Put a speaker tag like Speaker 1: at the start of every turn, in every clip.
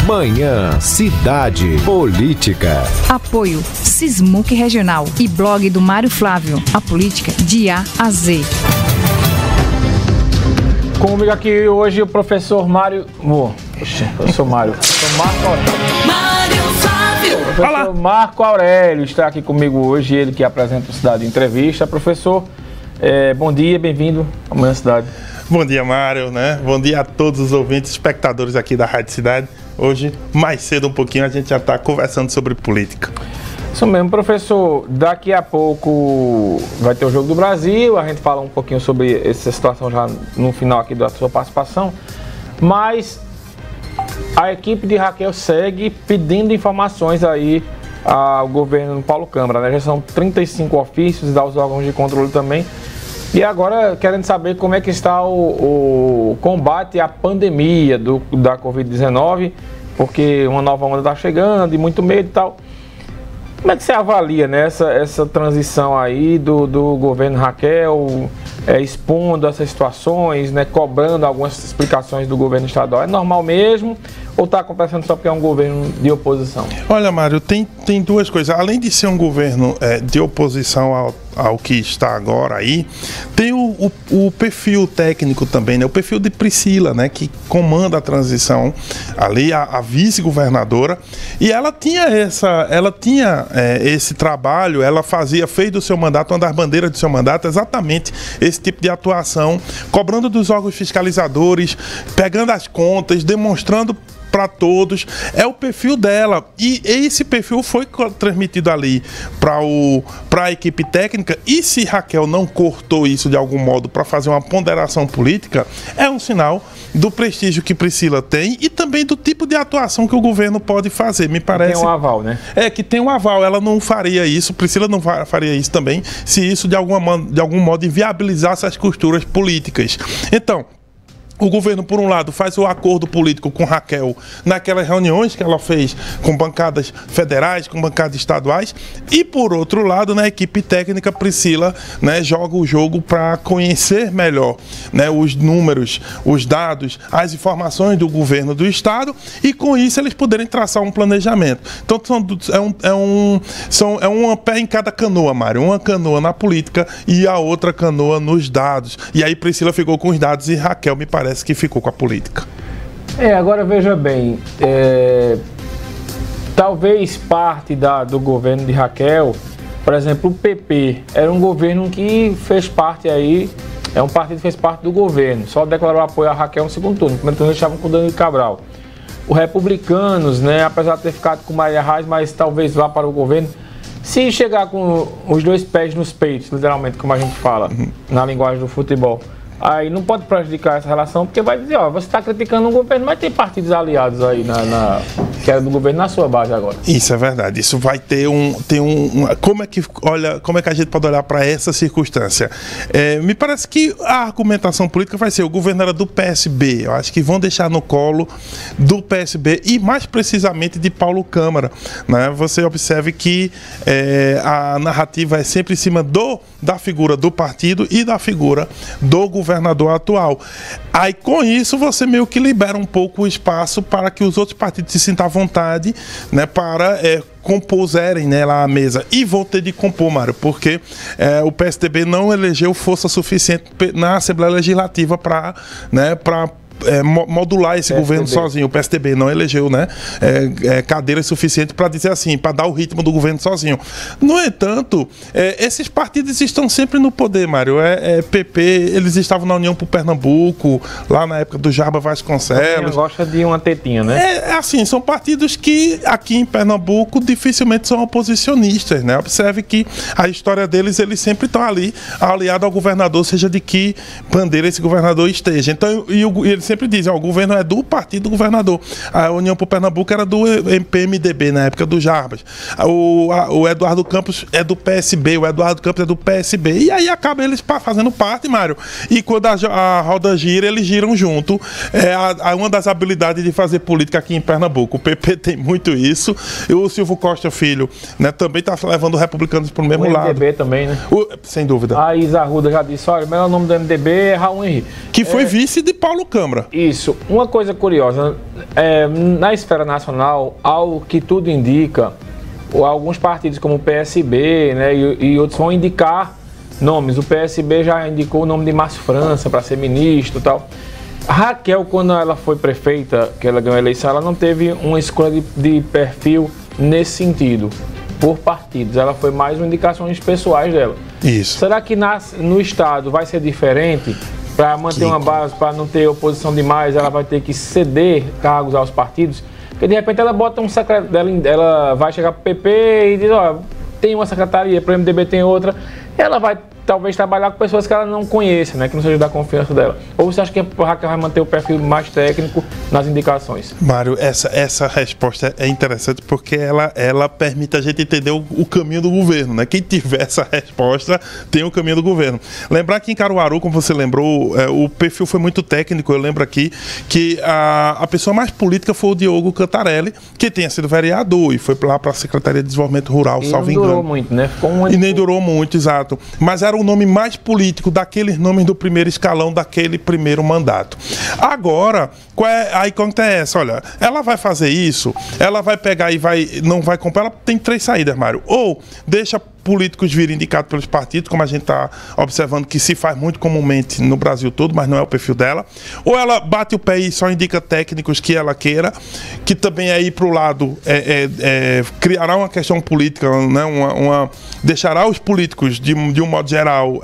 Speaker 1: Manhã Cidade Política.
Speaker 2: Apoio Sismuc Regional e blog do Mário Flávio. A política de A a Z.
Speaker 3: Comigo aqui hoje o professor Mário... Professor Mário. Professor Marco Aurélio.
Speaker 4: Mário Flávio.
Speaker 3: Professor Marco Aurélio está aqui comigo hoje, ele que apresenta o Cidade Entrevista. Professor, bom dia, bem-vindo à Manhã Cidade.
Speaker 5: Bom dia, Mário, né? Bom dia a todos os ouvintes, espectadores aqui da Rádio Cidade. Hoje, mais cedo um pouquinho, a gente já está conversando sobre política.
Speaker 3: Isso mesmo, professor. Daqui a pouco vai ter o Jogo do Brasil, a gente fala um pouquinho sobre essa situação já no final aqui da sua participação, mas a equipe de Raquel segue pedindo informações aí ao governo Paulo Câmara, né? Já são 35 ofícios e aos órgãos de controle também. E agora, querendo saber como é que está o combate à pandemia da Covid-19, porque uma nova onda está chegando e muito medo e tal. Como é que você avalia, né, essa transição aí do governo Raquel, expondo essas situações, né, cobrando algumas explicações do governo estadual? É normal mesmo ou está acontecendo só porque é um governo de oposição?
Speaker 5: Olha, Mário, tem duas coisas. Além de ser um governo de oposição ao que está agora aí, tem o perfil técnico também, né? O perfil de Priscila, né? Que comanda a transição ali, a vice-governadora, e ela tinha esse trabalho, ela fez do seu mandato, uma das bandeiras do seu mandato, exatamente esse tipo de atuação, cobrando dos órgãos fiscalizadores, pegando as contas, demonstrando para todos, é o perfil dela, e esse perfil foi transmitido ali para a equipe técnica, e se Raquel não cortou isso de algum modo para fazer uma ponderação política, é um sinal do prestígio que Priscila tem e também do tipo de atuação que o governo pode fazer, me parece.
Speaker 3: Tem um aval, né?
Speaker 5: Que tem um aval, ela não faria isso, Priscila não faria isso também, se isso de algum modo inviabilizasse as costuras políticas. Então, o governo, por um lado, faz o acordo político com Raquel naquelas reuniões que ela fez com bancadas federais, com bancadas estaduais, e, por outro lado, na equipe técnica, Priscila, né, joga o jogo para conhecer melhor, né, os números, os dados, as informações do governo do estado, e com isso eles poderem traçar um planejamento. Então, é um pé em cada canoa, Mário. Uma canoa na política e a outra canoa nos dados. E aí Priscila ficou com os dados e Raquel, me parece que ficou com a política.
Speaker 3: Agora veja bem, talvez parte do governo de Raquel, por exemplo, o PP, era um governo que fez parte aí, um partido que fez parte do governo, só declarou apoio a Raquel no segundo turno. No primeiro turno eles estavam com o Danilo Cabral. Os republicanos, né, apesar de ter ficado com Maria Reis, mas talvez vá para o governo. Se chegar com os dois pés nos peitos, literalmente, como a gente fala, na linguagem do futebol, aí não pode prejudicar essa relação, porque vai dizer, você está criticando um governo, mas tem partidos aliados aí que era do governo na sua base agora.
Speaker 5: Isso é verdade, isso vai ter como é que a gente pode olhar para essa circunstância? Me parece que a argumentação política vai ser, o governo era do PSB, eu acho que vão deixar no colo do PSB e mais precisamente de Paulo Câmara, né? Você observe que a narrativa é sempre em cima da figura do partido e da figura do governador atual. Aí com isso você meio que libera um pouco o espaço para que os outros partidos se sintam à vontade, né, para compuserem, né, lá a mesa. E vão ter de compor, Mário, porque o PSDB não elegeu força suficiente na Assembleia Legislativa para modular esse governo sozinho. O PSDB não elegeu, né, cadeiras suficientes para dizer assim, para dar o ritmo do governo sozinho. No entanto, esses partidos estão sempre no poder, Mário. PP, eles estavam na União por Pernambuco, lá na época do Jarbas Vasconcelos.
Speaker 3: Gosta de uma tetinha, né?
Speaker 5: Assim, são partidos que aqui em Pernambuco dificilmente são oposicionistas, né? Observe que a história deles, eles sempre estão ali aliados ao governador, seja de que bandeira esse governador esteja. Então, eles sempre dizem, o governo é do partido do governador. A União por Pernambuco era do PMDB na época do Jarbas. O Eduardo Campos é do PSB, o Eduardo Campos é do PSB. E aí acaba eles fazendo parte, Mário. E quando a roda gira, eles giram junto. Uma das habilidades de fazer política aqui em Pernambuco. O PP tem muito isso. E o Silvio Costa Filho, né, também está levando os republicanos para o mesmo lado.
Speaker 3: O MDB também, né?
Speaker 5: Sem dúvida.
Speaker 3: A Isa Arruda já disse, olha, o melhor nome do MDB é Raul Henrique.
Speaker 5: Que foi vice de Paulo Câmara. Câmara.
Speaker 3: Isso. Uma coisa curiosa, na esfera nacional, ao que tudo indica, alguns partidos como o PSB, né, e outros vão indicar nomes. O PSB já indicou o nome de Márcio França para ser ministro e tal. A Raquel, quando ela foi prefeita, que ela ganhou a eleição, ela não teve uma escolha de perfil nesse sentido, por partidos. Ela foi mais uma indicações pessoais dela.
Speaker 5: Isso.
Speaker 3: Será que no Estado vai ser diferente? Para manter uma base, para não ter oposição demais, ela vai ter que ceder cargos aos partidos? Porque de repente ela bota um secretário, ela vai chegar para o PP e diz, ó, tem uma secretaria, para o MDB tem outra. Ela vai talvez trabalhar com pessoas que ela não conheça, né, que não seja da confiança dela. Ou você acha que a Raquel vai manter o perfil mais técnico nas indicações?
Speaker 5: Mário, essa resposta é interessante porque ela permite a gente entender o caminho do governo, né? Quem tiver essa resposta tem o caminho do governo. Lembrar que em Caruaru, como você lembrou, o perfil foi muito técnico. Eu lembro aqui que a pessoa mais política foi o Diogo Cantarelli, que tinha sido vereador e foi lá para a Secretaria de Desenvolvimento Rural, salvo engano.
Speaker 3: E não durou muito, né? Ficou um ano
Speaker 5: e nem durou muito, exato. Mas era o nome mais político daqueles nomes do primeiro escalão daquele primeiro mandato. Agora, a conta é essa, olha, ela vai fazer isso, ela vai pegar e não vai comprar, ela tem 3 saídas, Mário. Ou deixa políticos virem indicados pelos partidos, como a gente está observando que se faz muito comumente no Brasil todo, mas não é o perfil dela. Ou ela bate o pé e só indica técnicos que ela queira, que também aí para o lado criará uma questão política, né? Deixará os políticos de um modo geral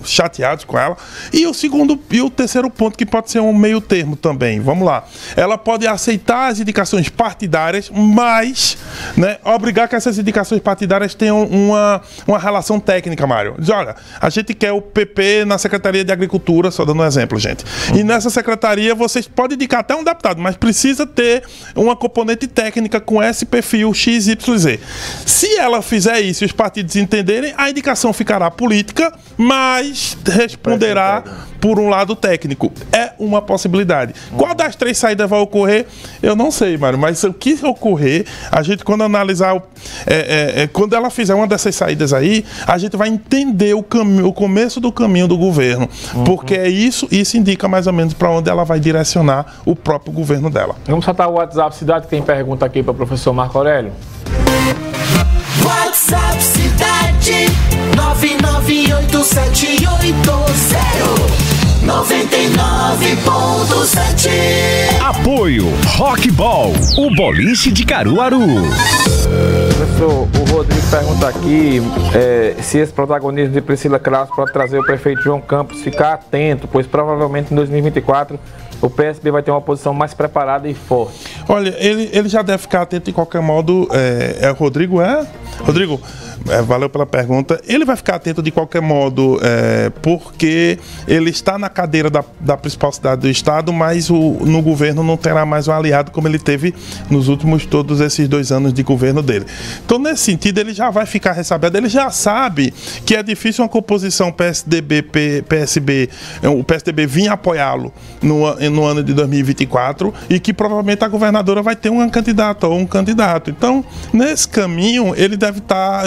Speaker 5: chateados com ela. E o terceiro ponto, que pode ser um meio termo também, vamos lá, ela pode aceitar as indicações partidárias, mas, né, obrigar que essas indicações partidárias tenham uma relação técnica, Mário. Diz, olha, a gente quer o PP na Secretaria de Agricultura, só dando um exemplo, gente. E nessa secretaria vocês podem indicar até um deputado, mas precisa ter uma componente técnica com esse perfil XYZ. Se ela fizer isso e os partidos entenderem, a indicação ficará política, mas responderá por um lado técnico. É uma possibilidade. Qual das 3 saídas vai ocorrer? Eu não sei, Mário, mas o que ocorrer, a gente quando analisar, quando ela fizer uma dessas saídas aí, a gente vai entender o começo do caminho do governo, porque isso indica mais ou menos para onde ela vai direcionar o próprio governo dela.
Speaker 3: Vamos soltar o WhatsApp Cidade, tem pergunta aqui para o professor Marco Aurélio.
Speaker 4: WhatsApp Cidade 9987899.7.
Speaker 1: Apoio Rockball, o boliche de Caruaru.
Speaker 3: Professor, o Rodrigo pergunta aqui se esse protagonismo de Priscila Krause pode trazer o prefeito João Campos ficar atento, pois provavelmente em 2024 o PSB vai ter uma posição mais preparada e forte.
Speaker 5: Olha, ele já deve ficar atento de qualquer modo. Rodrigo, Rodrigo, valeu pela pergunta. Ele vai ficar atento de qualquer modo, porque ele está na cadeira da principal cidade do estado, mas no governo não terá mais um aliado como ele teve nos últimos todos esses 2 anos de governo dele. Então, nesse sentido, ele já vai ficar ressabiado. Ele já sabe que é difícil uma composição PSDB-PSB, o PSDB vir apoiá-lo no ano de 2024 e que provavelmente a governadora vai ter uma candidata ou um candidato. Então, nesse caminho, ele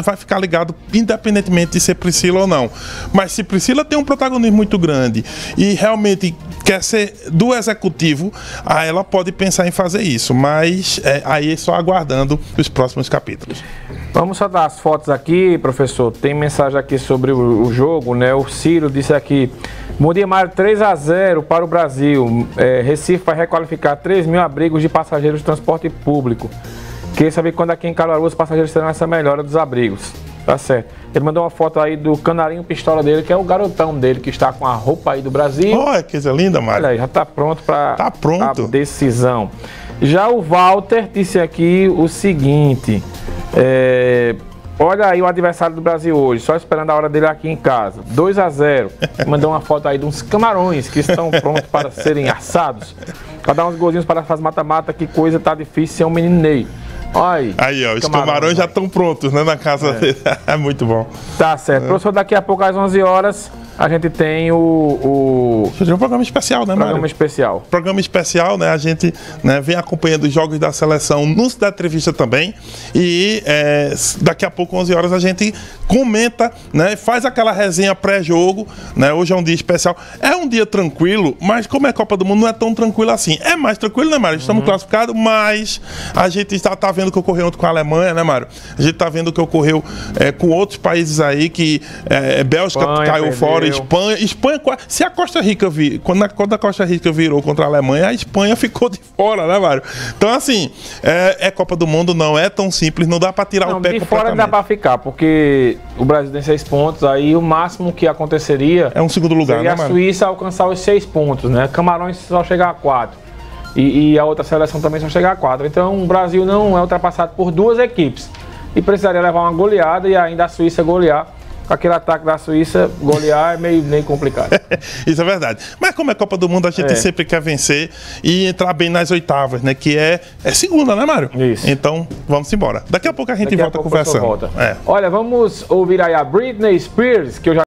Speaker 5: vai ficar ligado independentemente de ser Priscila ou não. Mas se Priscila tem um protagonismo muito grande e realmente quer ser do executivo, aí ela pode pensar em fazer isso, mas aí só aguardando os próximos capítulos.
Speaker 3: Vamos só dar as fotos aqui, professor. Tem mensagem aqui sobre o jogo, né? O Ciro disse aqui: bom dia, Mário, 3-0 para o Brasil. Recife vai requalificar 3 mil abrigos de passageiros de transporte público. Queria saber quando aqui em Caruaru os passageiros terão essa melhora dos abrigos. Tá certo. Ele mandou uma foto aí do canarinho pistola dele, que é o garotão dele, que está com a roupa aí do Brasil.
Speaker 5: Olha, que coisa linda, Mário.
Speaker 3: Olha aí, já está pronto para
Speaker 5: a
Speaker 3: decisão. Já o Walter disse aqui o seguinte: olha aí o adversário do Brasil hoje, só esperando a hora dele aqui em casa. 2-0. Mandou uma foto aí de uns camarões que estão prontos para serem assados. Para dar uns golzinhos para a fase mata-mata, que coisa tá difícil ser um menino Ney.
Speaker 5: Aí, ó, os camarões já estão prontos, né, na casa dele. É muito bom.
Speaker 3: Tá certo. Professor, daqui a pouco às 11 horas a gente tem um
Speaker 5: programa especial, né, Mário?
Speaker 3: Programa especial.
Speaker 5: Programa especial, né? A gente, né, vem acompanhando os jogos da seleção no Cidade Entrevista também. E daqui a pouco, 11 horas, a gente comenta, né? Faz aquela resenha pré-jogo, né? Hoje é um dia especial. É um dia tranquilo, mas como é Copa do Mundo, não é tão tranquilo assim. É mais tranquilo, né, Mário? Estamos classificados, mas a gente tá vendo o que ocorreu ontem com a Alemanha, né, Mário? A gente tá vendo o que ocorreu com outros países aí, que Bélgica caiu fora. Espanha, se a Costa Rica quando a Costa Rica virou contra a Alemanha, a Espanha ficou de fora, né, Mário? Então, assim, Copa do Mundo, não é tão simples, não dá pra tirar o pé
Speaker 3: de fora não dá pra ficar, porque o Brasil tem 6 pontos, aí o máximo que aconteceria
Speaker 5: é um segundo lugar,
Speaker 3: seria,
Speaker 5: né, Mário?
Speaker 3: a Suíça alcançar os 6 pontos, né? Camarões só chegar a 4. E a outra seleção também só chegar a 4. Então, o Brasil não é ultrapassado por 2 equipes. E precisaria levar uma goleada e ainda a Suíça golear. Com aquele ataque da Suíça, golear é meio complicado.
Speaker 5: Isso é verdade. Mas como é Copa do Mundo, a gente sempre quer vencer e entrar bem nas oitavas, né? Que é segunda, né, Mário?
Speaker 3: Isso.
Speaker 5: Então, vamos embora. Daqui a pouco a gente volta conversando.
Speaker 3: Olha, vamos ouvir aí a Britney Spears, que eu já